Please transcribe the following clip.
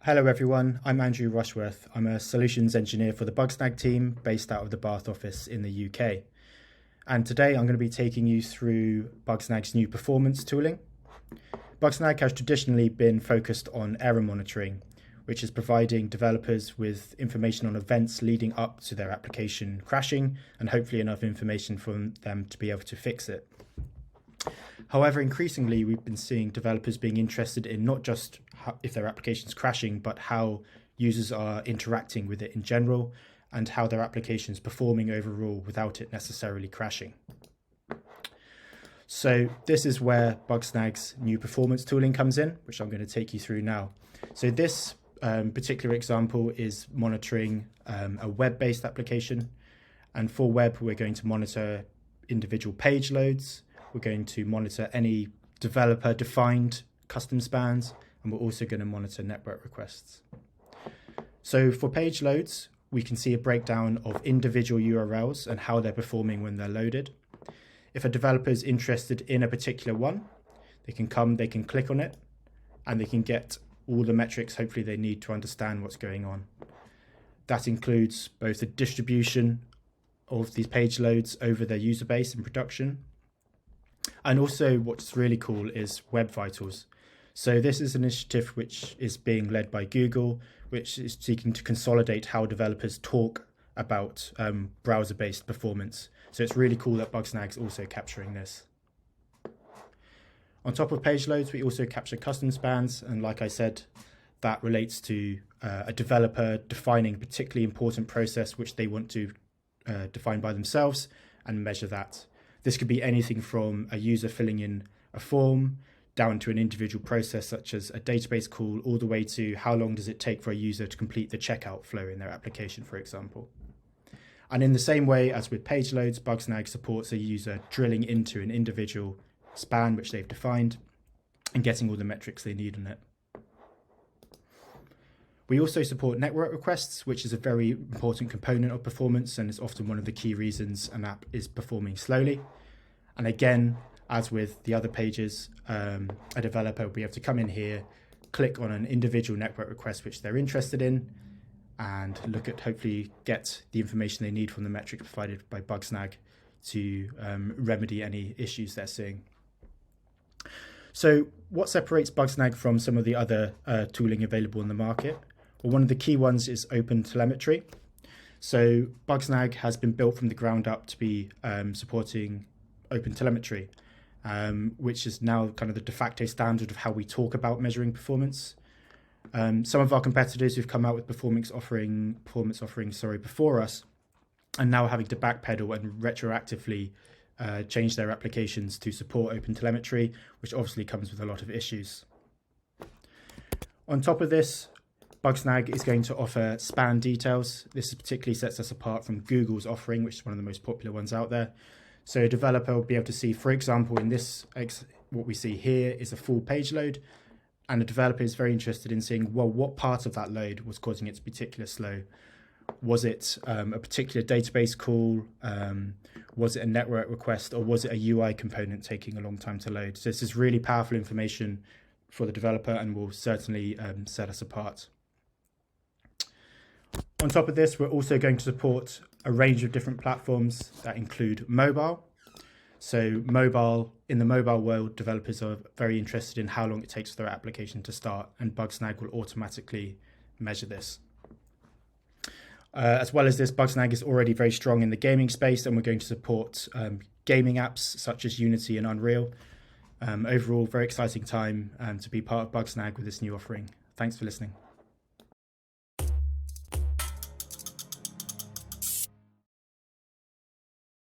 Hello everyone, I'm Andrew Rushworth. I'm a solutions engineer for the BugSnag team based out of the Bath office in the UK. And today I'm going to be taking you through BugSnag's new performance tooling. BugSnag has traditionally been focused on error monitoring, which is providing developers with information on events leading up to their application crashing and hopefully enough information from them to be able to fix it. However, increasingly, we've been seeing developers being interested in not just if their application's crashing, but how users are interacting with it in general and how their application's performing overall without it necessarily crashing. So this is where BugSnag's new performance tooling comes in, which I'm going to take you through now. So this particular example is monitoring a web-based application. And for web, we're going to monitor individual page loads. We're going to monitor any developer-defined custom spans, and we're also going to monitor network requests. So for page loads, we can see a breakdown of individual URLs and how they're performing when they're loaded. If a developer is interested in a particular one, they can click on it, and they can get all the metrics hopefully they need to understand what's going on. That includes both the distribution of these page loads over their user base in production. And also what's really cool is Web Vitals. So this is an initiative which is being led by Google, which is seeking to consolidate how developers talk about browser-based performance. So it's really cool that BugSnag's also capturing this. On top of page loads, we also capture custom spans. And like I said, that relates to a developer defining a particularly important process which they want to define by themselves and measure that. This could be anything from a user filling in a form down to an individual process such as a database call, all the way to how long does it take for a user to complete the checkout flow in their application, for example. And in the same way as with page loads, BugSnag supports a user drilling into an individual span which they've defined and getting all the metrics they need on it. We also support network requests, which is a very important component of performance and is often one of the key reasons an app is performing slowly. And again, as with the other pages, a developer will be able to come in here, click on an individual network request which they're interested in, and hopefully get the information they need from the metrics provided by BugSnag to remedy any issues they're seeing. So what separates BugSnag from some of the other tooling available in the market? Well, one of the key ones is open telemetry. So BugSnag has been built from the ground up to be supporting open telemetry, which is now kind of the de facto standard of how we talk about measuring performance. Some of our competitors who've come out with performance offerings before us are now having to backpedal and retroactively change their applications to support open telemetry, which obviously comes with a lot of issues. On top of this, BugSnag is going to offer span details. This particularly sets us apart from Google's offering, which is one of the most popular ones out there. So a developer will be able to see, for example, in this, what we see here is a full page load, and a developer is very interested in seeing, well, what part of that load was causing it to be particularly slow? Was it a particular database call? Was it a network request, or was it a UI component taking a long time to load? So this is really powerful information for the developer and will certainly set us apart. On top of this, we're also going to support a range of different platforms that include mobile. So in the mobile world, developers are very interested in how long it takes for their application to start, and BugSnag will automatically measure this. As well as this, BugSnag is already very strong in the gaming space, and we're going to support gaming apps such as Unity and Unreal. Overall, very exciting time to be part of BugSnag with this new offering. Thanks for listening.